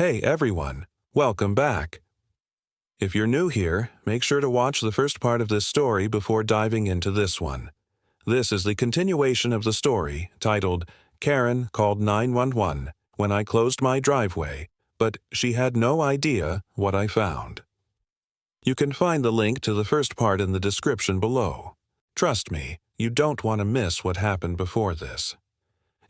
Hey everyone, welcome back. If you're new here, make sure to watch the first part of this story before diving into this one. This is the continuation of the story, titled, Karen Called 911 When I Closed My Driveway, but She Had No Idea What I Found. You can find the link to the first part in the description below. Trust me, you don't want to miss what happened before this.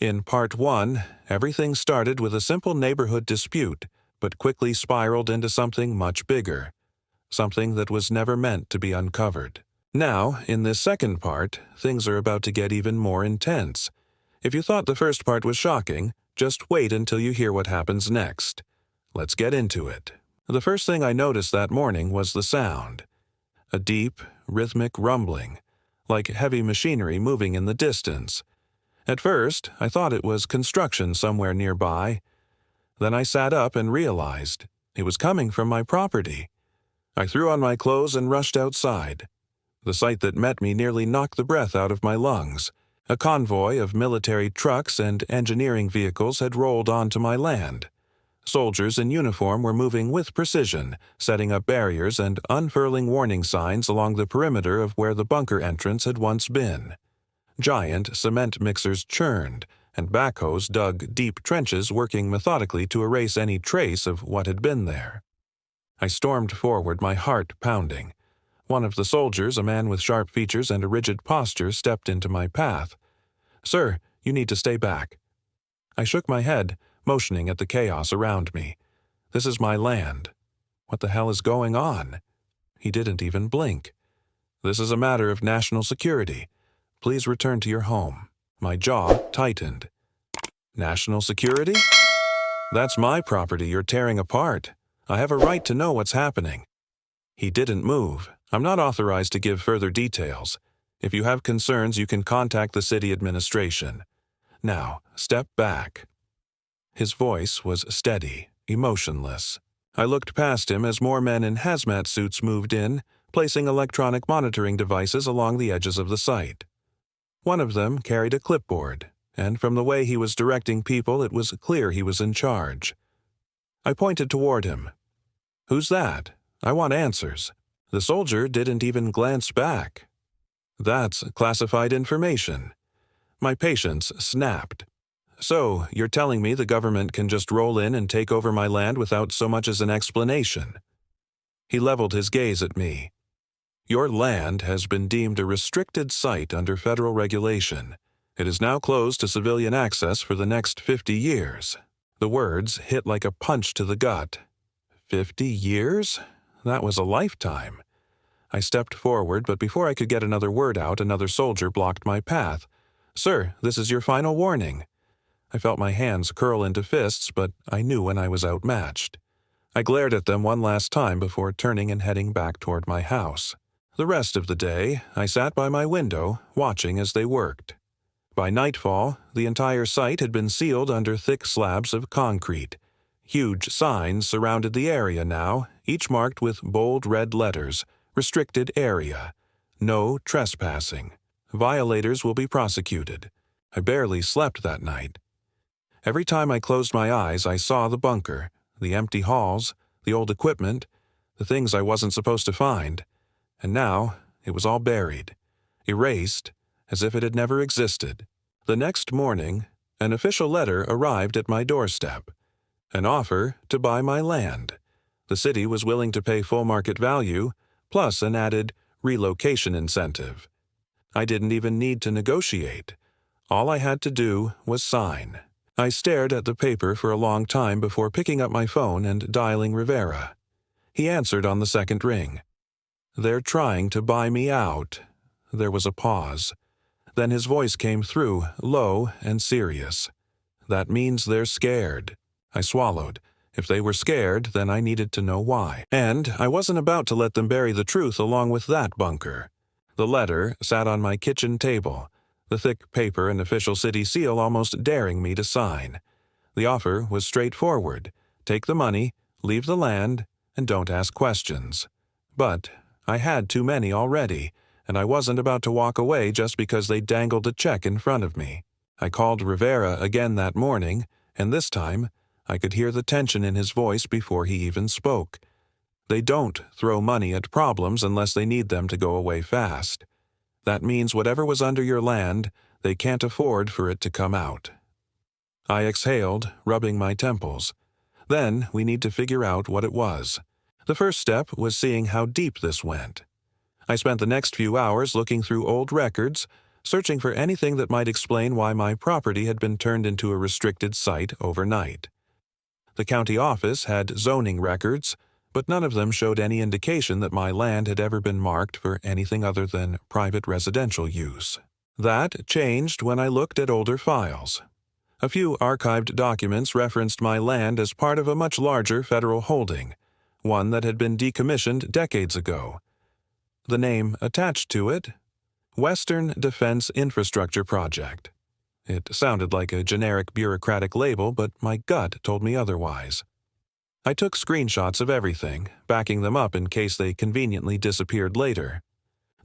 In Part 1, everything started with a simple neighborhood dispute, but quickly spiraled into something much bigger, something that was never meant to be uncovered. Now, in this second part, things are about to get even more intense. If you thought the first part was shocking, just wait until you hear what happens next. Let's get into it. The first thing I noticed that morning was the sound. A deep, rhythmic rumbling, like heavy machinery moving in the distance. At first, I thought it was construction somewhere nearby. Then I sat up and realized it was coming from my property. I threw on my clothes and rushed outside. The sight that met me nearly knocked the breath out of my lungs. A convoy of military trucks and engineering vehicles had rolled onto my land. Soldiers in uniform were moving with precision, setting up barriers and unfurling warning signs along the perimeter of where the bunker entrance had once been. Giant cement mixers churned, and backhoes dug deep trenches, working methodically to erase any trace of what had been there. I stormed forward, my heart pounding. One of the soldiers, a man with sharp features and a rigid posture, stepped into my path. "Sir, you need to stay back." I shook my head, motioning at the chaos around me. "This is my land. What the hell is going on?" He didn't even blink. "This is a matter of national security. Please return to your home." My jaw tightened. National security? That's my property you're tearing apart. I have a right to know what's happening. He didn't move. I'm not authorized to give further details. If you have concerns, you can contact the city administration. Now, step back. His voice was steady, emotionless. I looked past him as more men in hazmat suits moved in, placing electronic monitoring devices along the edges of the site. One of them carried a clipboard, and from the way he was directing people, it was clear he was in charge. I pointed toward him. "Who's that? I want answers." The soldier didn't even glance back. "That's classified information." My patience snapped. "So, you're telling me the government can just roll in and take over my land without so much as an explanation?" He leveled his gaze at me. "Your land has been deemed a restricted site under federal regulation. It is now closed to civilian access for the next 50 years. The words hit like a punch to the gut. 50 years? That was a lifetime. I stepped forward, but before I could get another word out, another soldier blocked my path. "Sir, this is your final warning." I felt my hands curl into fists, but I knew when I was outmatched. I glared at them one last time before turning and heading back toward my house. The rest of the day, I sat by my window, watching as they worked. By nightfall, the entire site had been sealed under thick slabs of concrete. Huge signs surrounded the area now, each marked with bold red letters, "Restricted Area. No trespassing. Violators will be prosecuted." I barely slept that night. Every time I closed my eyes, I saw the bunker, the empty halls, the old equipment, the things I wasn't supposed to find. And now, it was all buried, erased, as if it had never existed. The next morning, an official letter arrived at my doorstep. An offer to buy my land. The city was willing to pay full market value, plus an added relocation incentive. I didn't even need to negotiate. All I had to do was sign. I stared at the paper for a long time before picking up my phone and dialing Rivera. He answered on the second ring. "They're trying to buy me out." There was a pause. Then his voice came through, low and serious. "That means they're scared." I swallowed. If they were scared, then I needed to know why. And I wasn't about to let them bury the truth along with that bunker. The letter sat on my kitchen table, the thick paper and official city seal almost daring me to sign. The offer was straightforward. Take the money, leave the land, and don't ask questions. But I had too many already, and I wasn't about to walk away just because they dangled a check in front of me. I called Rivera again that morning, and this time, I could hear the tension in his voice before he even spoke. They don't throw money at problems unless they need them to go away fast. That means whatever was under your land, they can't afford for it to come out. I exhaled, rubbing my temples. Then we need to figure out what it was. The first step was seeing how deep this went. I spent the next few hours looking through old records, searching for anything that might explain why my property had been turned into a restricted site overnight. The county office had zoning records, but none of them showed any indication that my land had ever been marked for anything other than private residential use. That changed when I looked at older files. A few archived documents referenced my land as part of a much larger federal holding, one that had been decommissioned decades ago. The name attached to it? Western Defense Infrastructure Project. It sounded like a generic bureaucratic label, but my gut told me otherwise. I took screenshots of everything, backing them up in case they conveniently disappeared later.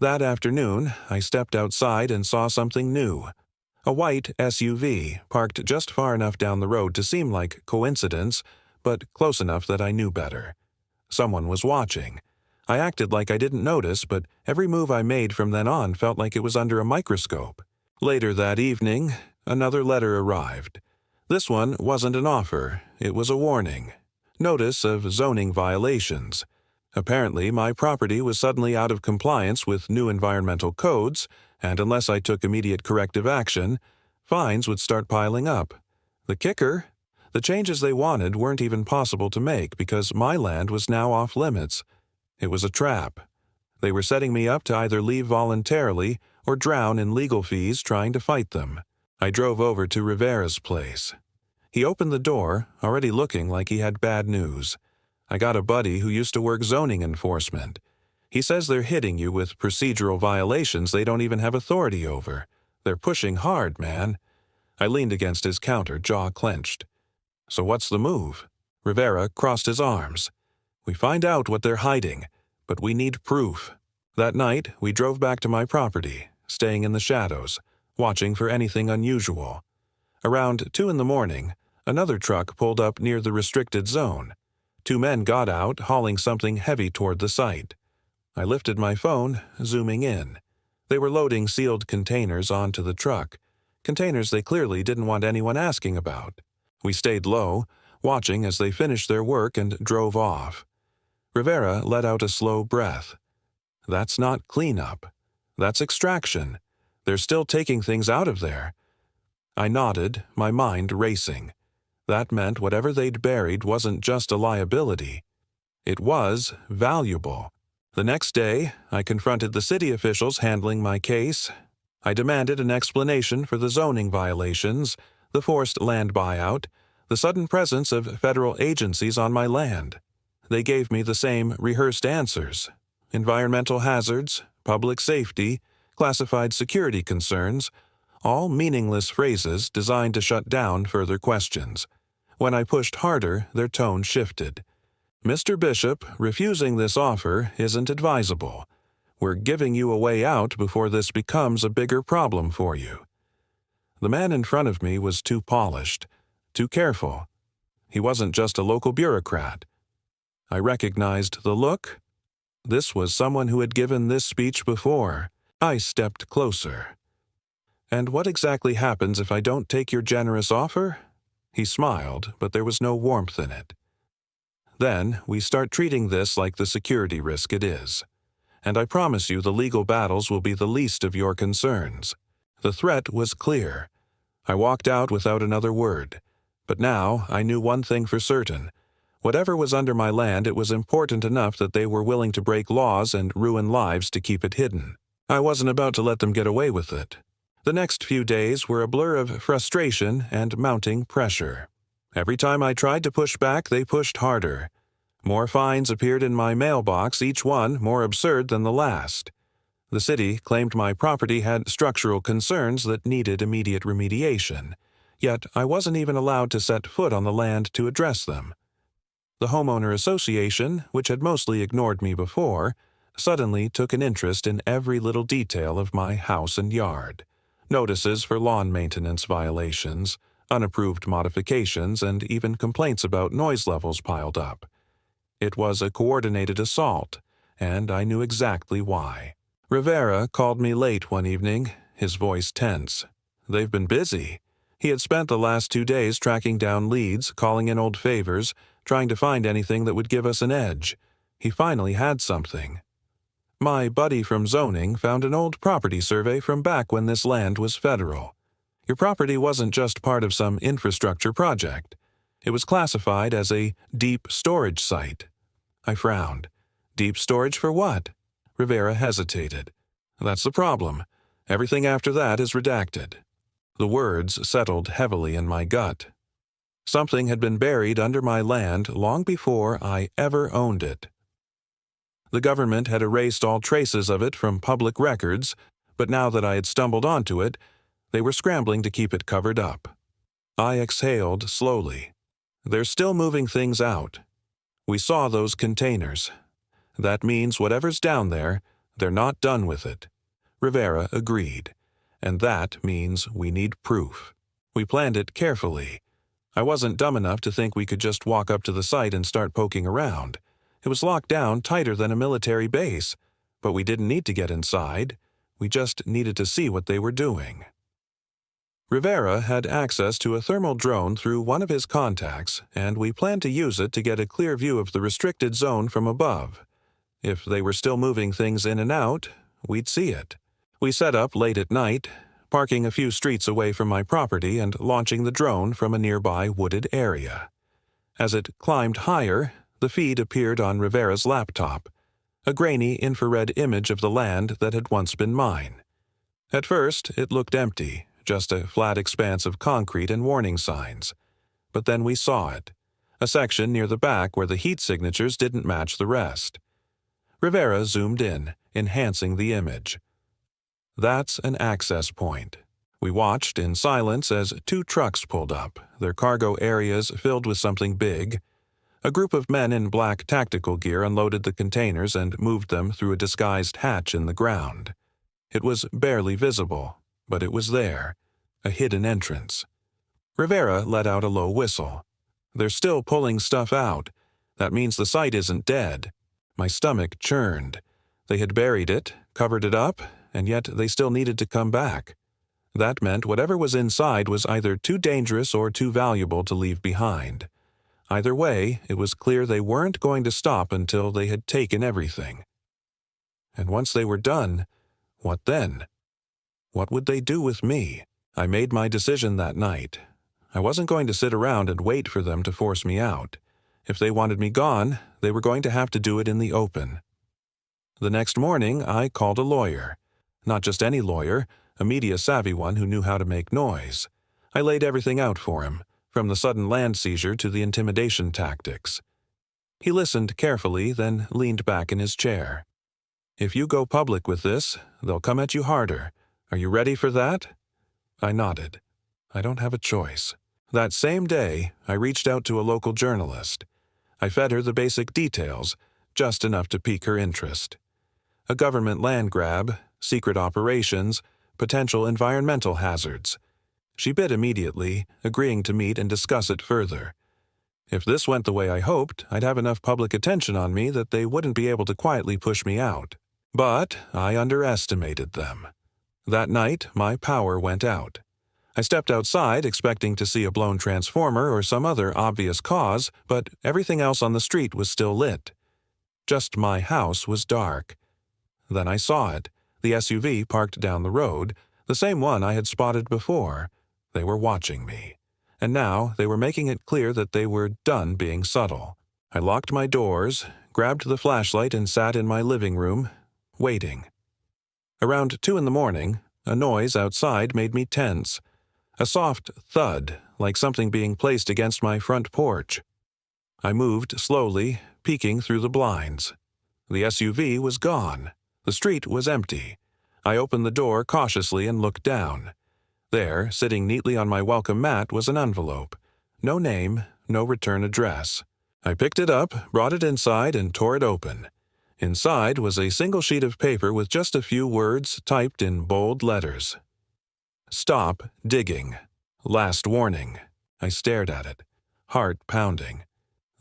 That afternoon, I stepped outside and saw something new. A white SUV parked just far enough down the road to seem like coincidence, but close enough that I knew better. Someone was watching. I acted like I didn't notice, but every move I made from then on felt like it was under a microscope. Later that evening, another letter arrived. This one wasn't an offer, it was a warning. Notice of zoning violations. Apparently, my property was suddenly out of compliance with new environmental codes, and unless I took immediate corrective action, fines would start piling up. The kicker? The changes they wanted weren't even possible to make because my land was now off limits. It was a trap. They were setting me up to either leave voluntarily or drown in legal fees trying to fight them. I drove over to Rivera's place. He opened the door, already looking like he had bad news. I got a buddy who used to work zoning enforcement. He says they're hitting you with procedural violations they don't even have authority over. They're pushing hard, man. I leaned against his counter, jaw clenched. So what's the move? Rivera crossed his arms. We find out what they're hiding, but we need proof. That night, we drove back to my property, staying in the shadows, watching for anything unusual. Around 2 a.m, another truck pulled up near the restricted zone. 2 men got out, hauling something heavy toward the site. I lifted my phone, zooming in. They were loading sealed containers onto the truck, containers they clearly didn't want anyone asking about. We stayed low, watching as they finished their work and drove off. Rivera let out a slow breath. That's not cleanup. That's extraction. They're still taking things out of there. I nodded, my mind racing. That meant whatever they'd buried wasn't just a liability. It was valuable. The next day, I confronted the city officials handling my case. I demanded an explanation for the zoning violations, the forced land buyout, the sudden presence of federal agencies on my land. They gave me the same rehearsed answers: environmental hazards, public safety, classified security concerns, all meaningless phrases designed to shut down further questions. When I pushed harder, their tone shifted. Mr. Bishop, refusing this offer isn't advisable. We're giving you a way out before this becomes a bigger problem for you. The man in front of me was too polished, too careful. He wasn't just a local bureaucrat. I recognized the look. This was someone who had given this speech before. I stepped closer. And what exactly happens if I don't take your generous offer? He smiled, but there was no warmth in it. Then we start treating this like the security risk it is. And I promise you the legal battles will be the least of your concerns. The threat was clear. I walked out without another word. But now I knew one thing for certain. Whatever was under my land, it was important enough that they were willing to break laws and ruin lives to keep it hidden. I wasn't about to let them get away with it. The next few days were a blur of frustration and mounting pressure. Every time I tried to push back, they pushed harder. More fines appeared in my mailbox, each one more absurd than the last. The city claimed my property had structural concerns that needed immediate remediation, yet I wasn't even allowed to set foot on the land to address them. The homeowner association, which had mostly ignored me before, suddenly took an interest in every little detail of my house and yard. Notices for lawn maintenance violations, Unapproved modifications and even complaints about noise levels piled up. It was a coordinated assault, and I knew exactly why. Rivera called me late one evening, his voice tense. They've been busy. He had spent the last 2 days tracking down leads, calling in old favors, trying to find anything that would give us an edge. He finally had something. My buddy from zoning found an old property survey from back when this land was federal. Your property wasn't just part of some infrastructure project. It was classified as a deep storage site. I frowned. Deep storage for what? Rivera hesitated. That's the problem. Everything after that is redacted. The words settled heavily in my gut. Something had been buried under my land long before I ever owned it. The government had erased all traces of it from public records, but now that I had stumbled onto it, they were scrambling to keep it covered up. I exhaled slowly. They're still moving things out. We saw those containers. That means whatever's down there, they're not done with it. Rivera agreed. And that means we need proof. We planned it carefully. I wasn't dumb enough to think we could just walk up to the site and start poking around. It was locked down tighter than a military base, but we didn't need to get inside. We just needed to see what they were doing. Rivera had access to a thermal drone through one of his contacts, and we planned to use it to get a clear view of the restricted zone from above. If they were still moving things in and out, we'd see it. We set up late at night, parking a few streets away from my property and launching the drone from a nearby wooded area. As it climbed higher, the feed appeared on Rivera's laptop, a grainy infrared image of the land that had once been mine. At first, it looked empty, just a flat expanse of concrete and warning signs. But then we saw it, a section near the back where the heat signatures didn't match the rest. Rivera zoomed in, enhancing the image. That's an access point. We watched in silence as 2 trucks pulled up, their cargo areas filled with something big. A group of men in black tactical gear unloaded the containers and moved them through a disguised hatch in the ground. It was barely visible, but it was there, a hidden entrance. Rivera let out a low whistle. They're still pulling stuff out. That means the site isn't dead. My stomach churned. They had buried it, covered it up, and yet they still needed to come back. That meant whatever was inside was either too dangerous or too valuable to leave behind. Either way, it was clear they weren't going to stop until they had taken everything. And once they were done, what then? What would they do with me? I made my decision that night. I wasn't going to sit around and wait for them to force me out. If they wanted me gone, they were going to have to do it in the open. The next morning, I called a lawyer. Not just any lawyer, a media-savvy one who knew how to make noise. I laid everything out for him, from the sudden land seizure to the intimidation tactics. He listened carefully, then leaned back in his chair. If you go public with this, they'll come at you harder. Are you ready for that? I nodded. I don't have a choice. That same day, I reached out to a local journalist. I fed her the basic details, just enough to pique her interest. A government land grab, secret operations, potential environmental hazards. She bid immediately, agreeing to meet and discuss it further. If this went the way I hoped, I'd have enough public attention on me that they wouldn't be able to quietly push me out. But I underestimated them. That night, my power went out. I stepped outside expecting to see a blown transformer or some other obvious cause, but everything else on the street was still lit. Just my house was dark. Then I saw it, the SUV parked down the road, the same one I had spotted before. They were watching me. And now they were making it clear that they were done being subtle. I locked my doors, grabbed the flashlight and sat in my living room, waiting. Around 2 a.m, a noise outside made me tense. A soft thud, like something being placed against my front porch. I moved slowly, peeking through the blinds. The SUV was gone. The street was empty. I opened the door cautiously and looked down. There, sitting neatly on my welcome mat, was an envelope. No name, no return address. I picked it up, brought it inside, and tore it open. Inside was a single sheet of paper with just a few words typed in bold letters. Stop digging. Last warning. I stared at it, heart pounding.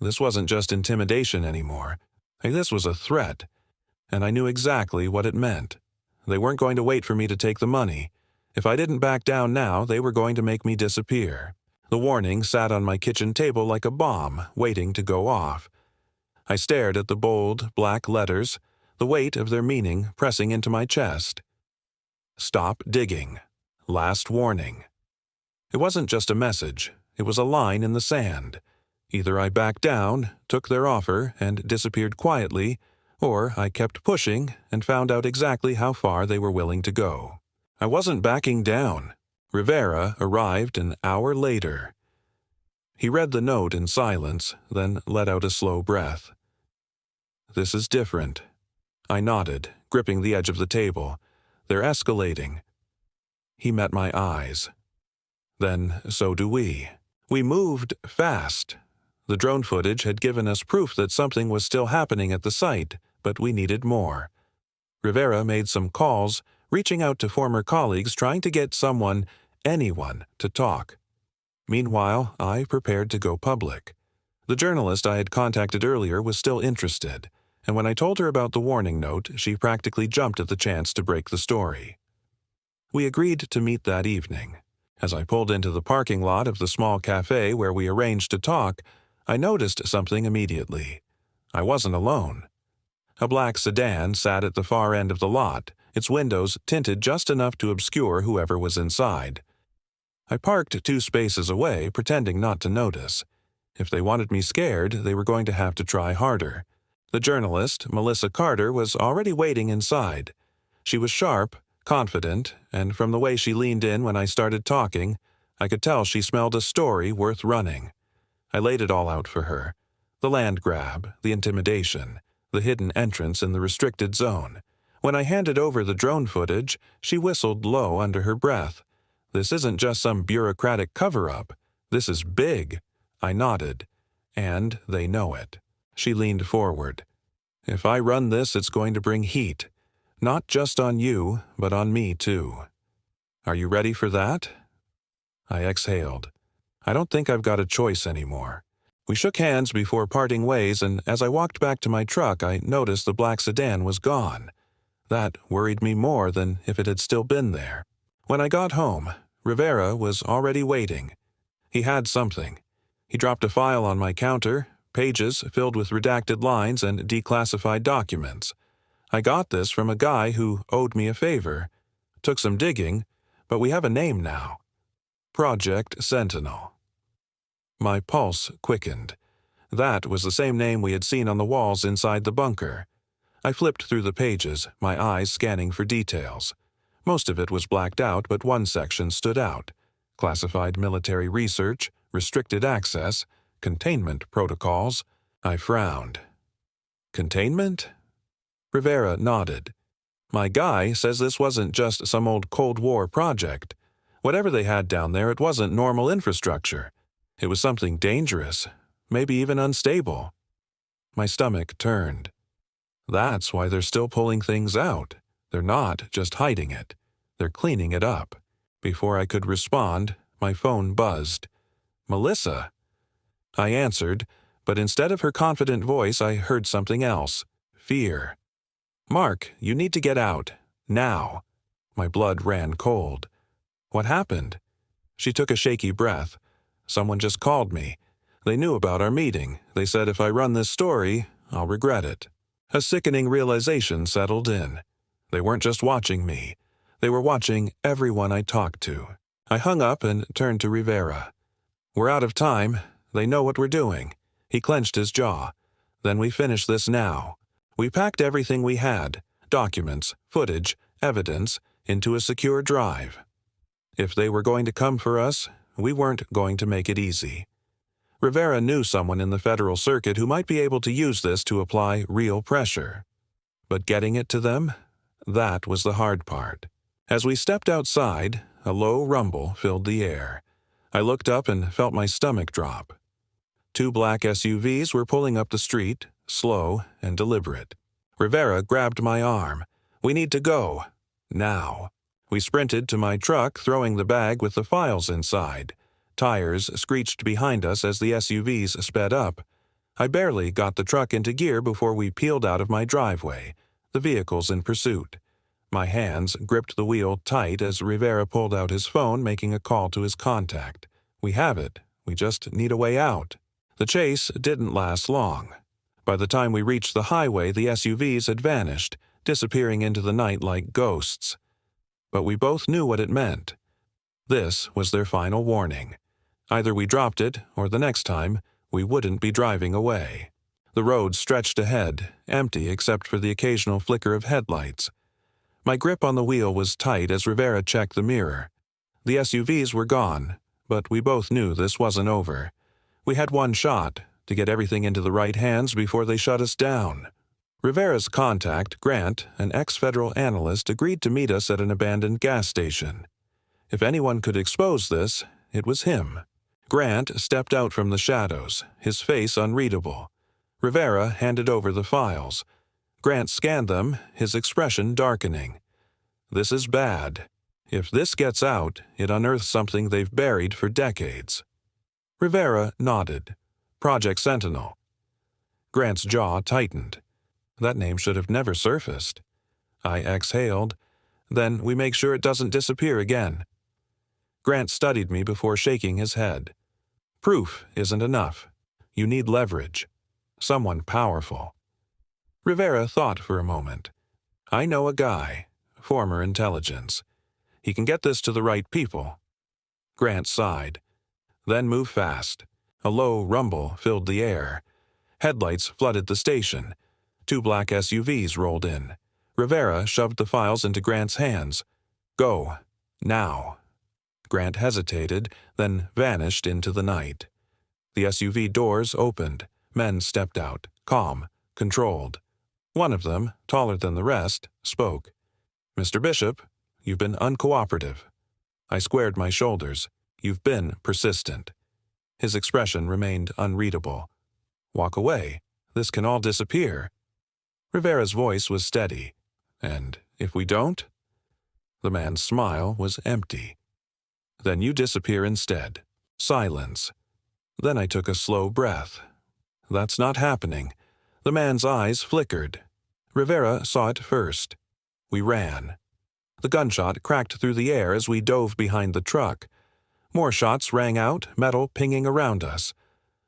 This wasn't just intimidation anymore. This was a threat, and I knew exactly what it meant. They weren't going to wait for me to take the money. If I didn't back down now, they were going to make me disappear. The warning sat on my kitchen table like a bomb, waiting to go off. I stared at the bold, black letters, the weight of their meaning pressing into my chest. Stop digging. Last warning. It wasn't just a message. It was a line in the sand. Either I backed down, took their offer, and disappeared quietly, or I kept pushing and found out exactly how far they were willing to go. I wasn't backing down. Rivera arrived an hour later. He read the note in silence, then let out a slow breath. This is different. I nodded, gripping the edge of the table. They're escalating. He met my eyes. Then so do we. We moved fast. The drone footage had given us proof that something was still happening at the site, but we needed more. Rivera made some calls, reaching out to former colleagues trying to get someone, anyone, to talk. Meanwhile, I prepared to go public. The journalist I had contacted earlier was still interested, and when I told her about the warning note, she practically jumped at the chance to break the story. We agreed to meet that evening. As I pulled into the parking lot of the small cafe where we arranged to talk, I noticed something immediately. I wasn't alone. A black sedan sat at the far end of the lot, its windows tinted just enough to obscure whoever was inside. I parked 2 spaces away, pretending not to notice. If they wanted me scared, they were going to have to try harder. The journalist, Melissa Carter, was already waiting inside. She was sharp, confident, and from the way she leaned in when I started talking, I could tell she smelled a story worth running. I laid it all out for her. The land grab, the intimidation, the hidden entrance in the restricted zone. When I handed over the drone footage, she whistled low under her breath. This isn't just some bureaucratic cover-up. This is big. I nodded. And they know it. She leaned forward. If I run this, it's going to bring heat. Not just on you, but on me too. Are you ready for that? I exhaled. I don't think I've got a choice anymore. We shook hands before parting ways, and as I walked back to my truck, I noticed the black sedan was gone. That worried me more than if it had still been there. When I got home, Rivera was already waiting. He had something. He dropped a file on my counter, pages filled with redacted lines and declassified documents. I got this from a guy who owed me a favor. Took some digging, but we have a name now. Project Sentinel. My pulse quickened. That was the same name we had seen on the walls inside the bunker. I flipped through the pages, my eyes scanning for details. Most of it was blacked out, but one section stood out. Classified military research, restricted access, containment protocols. I frowned. Containment? Rivera nodded. My guy says this wasn't just some old Cold War project. Whatever they had down there, it wasn't normal infrastructure. It was something dangerous, maybe even unstable. My stomach turned. That's why they're still pulling things out. They're not just hiding it. They're cleaning it up. Before I could respond, my phone buzzed. Melissa. I answered, but instead of her confident voice, I heard something else. Fear. Mark, you need to get out. Now. My blood ran cold. What happened? She took a shaky breath. Someone just called me. They knew about our meeting. They said if I run this story, I'll regret it. A sickening realization settled in. They weren't just watching me. They were watching everyone I talked to. I hung up and turned to Rivera. We're out of time. They know what we're doing. He clenched his jaw. Then we finish this now. We packed everything we had, documents, footage, evidence, into a secure drive. If they were going to come for us, we weren't going to make it easy. Rivera knew someone in the federal circuit who might be able to use this to apply real pressure. But getting it to them, that was the hard part. As we stepped outside, a low rumble filled the air. I looked up and felt my stomach drop. 2 black SUVs were pulling up the street, slow and deliberate. Rivera grabbed my arm. We need to go. Now. We sprinted to my truck, throwing the bag with the files inside. Tires screeched behind us as the SUVs sped up. I barely got the truck into gear before we peeled out of my driveway, the vehicles in pursuit. My hands gripped the wheel tight as Rivera pulled out his phone, making a call to his contact. We have it. We just need a way out. The chase didn't last long. By the time we reached the highway, the SUVs had vanished, disappearing into the night like ghosts. But we both knew what it meant. This was their final warning. Either we dropped it, or the next time, we wouldn't be driving away. The road stretched ahead, empty except for the occasional flicker of headlights. My grip on the wheel was tight as Rivera checked the mirror. The SUVs were gone, but we both knew this wasn't over. We had one shot, to get everything into the right hands before they shut us down. Rivera's contact, Grant, an ex-federal analyst, agreed to meet us at an abandoned gas station. If anyone could expose this, it was him. Grant stepped out from the shadows, his face unreadable. Rivera handed over the files. Grant scanned them, his expression darkening. This is bad. If this gets out, it unearths something they've buried for decades. Rivera nodded. Project Sentinel. Grant's jaw tightened. That name should have never surfaced. I exhaled. Then we make sure it doesn't disappear again. Grant studied me before shaking his head. Proof isn't enough. You need leverage. Someone powerful. Rivera thought for a moment. I know a guy, former intelligence. He can get this to the right people. Grant sighed. Then move fast. A low rumble filled the air. Headlights flooded the station. 2 black SUVs rolled in. Rivera shoved the files into Grant's hands. Go. Now. Grant hesitated, then vanished into the night. The SUV doors opened. Men stepped out, calm, controlled. One of them, taller than the rest, spoke. Mr. Bishop, you've been uncooperative. I squared my shoulders. You've been persistent. His expression remained unreadable. Walk away. This can all disappear. Rivera's voice was steady. And if we don't? The man's smile was empty. Then you disappear instead. Silence. Then I took a slow breath. That's not happening. The man's eyes flickered. Rivera saw it first. We ran. The gunshot cracked through the air as we dove behind the truck. More shots rang out, metal pinging around us.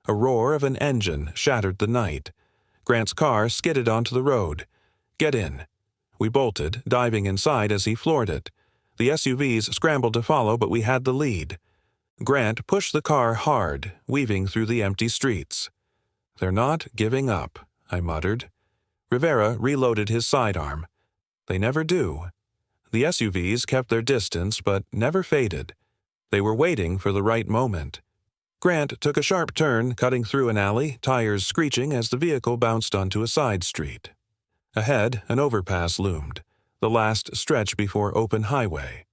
A roar of an engine shattered the night. Grant's car skidded onto the road. Get in. We bolted, diving inside as he floored it. The SUVs scrambled to follow, but we had the lead. Grant pushed the car hard, weaving through the empty streets. They're not giving up, I muttered. Rivera reloaded his sidearm. They never do. The SUVs kept their distance, but never faded. They were waiting for the right moment. Grant took a sharp turn, cutting through an alley, tires screeching as the vehicle bounced onto a side street. Ahead, an overpass loomed, the last stretch before open highway.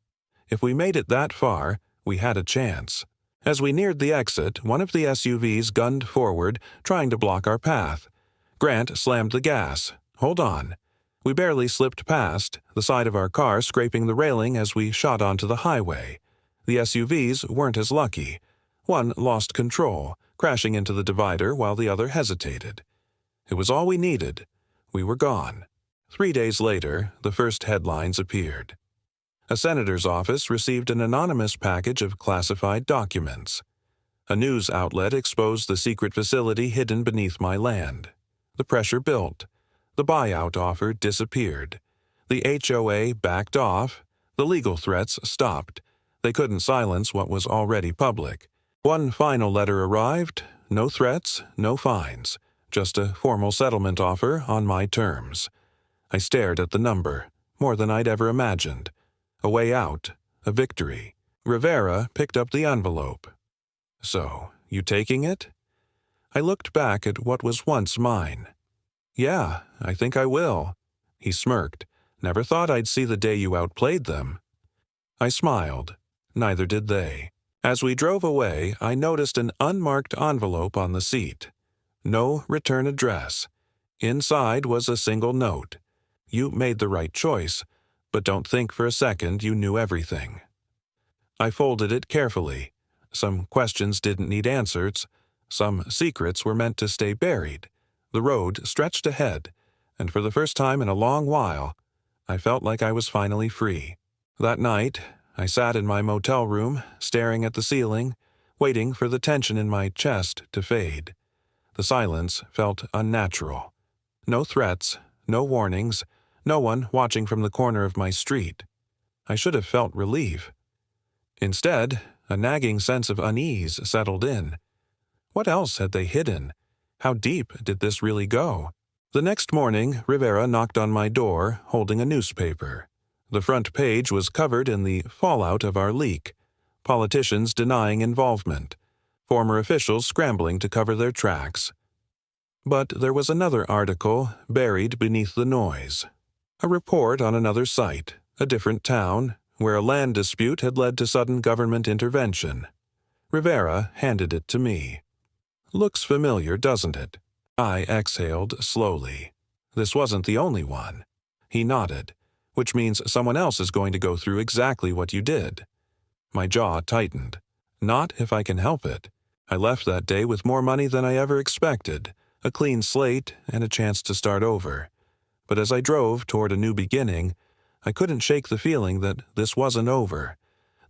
If we made it that far, we had a chance. As we neared the exit, one of the SUVs gunned forward, trying to block our path. Grant slammed the gas. Hold on. We barely slipped past, the side of our car scraping the railing as we shot onto the highway. The SUVs weren't as lucky. One lost control, crashing into the divider while the other hesitated. It was all we needed. We were gone. 3 days later, the first headlines appeared. A senator's office received an anonymous package of classified documents. A news outlet exposed the secret facility hidden beneath my land. The pressure built. The buyout offer disappeared. The HOA backed off. The legal threats stopped. They couldn't silence what was already public. One final letter arrived. No threats, no fines. Just a formal settlement offer on my terms. I stared at the number, more than I'd ever imagined. A way out, a victory. Rivera picked up the envelope. So, you taking it? I looked back at what was once mine. Yeah, I think I will. He smirked. Never thought I'd see the day you outplayed them. I smiled. Neither did they. As we drove away, I noticed an unmarked envelope on the seat. No return address. Inside was a single note. You made the right choice, But don't think for a second you knew everything. I folded it carefully. Some questions didn't need answers. Some secrets were meant to stay buried. The road stretched ahead, and for the first time in a long while, I felt like I was finally free. That night, I sat in my motel room, staring at the ceiling, waiting for the tension in my chest to fade. The silence felt unnatural. No threats, no warnings, no one watching from the corner of my street. I should have felt relief. Instead, a nagging sense of unease settled in. What else had they hidden? How deep did this really go? The next morning, Rivera knocked on my door, holding a newspaper. The front page was covered in the fallout of our leak. Politicians denying involvement. Former officials scrambling to cover their tracks. But there was another article buried beneath the noise. A report on another site, a different town, where a land dispute had led to sudden government intervention. Rivera handed it to me. Looks familiar, doesn't it? I exhaled slowly. This wasn't the only one. He nodded, which means someone else is going to go through exactly what you did. My jaw tightened. Not if I can help it. I left that day with more money than I ever expected, a clean slate and a chance to start over. But as I drove toward a new beginning, I couldn't shake the feeling that this wasn't over,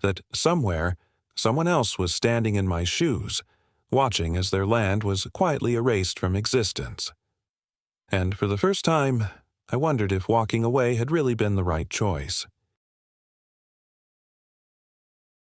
that somewhere, someone else was standing in my shoes, watching as their land was quietly erased from existence. And for the first time, I wondered if walking away had really been the right choice.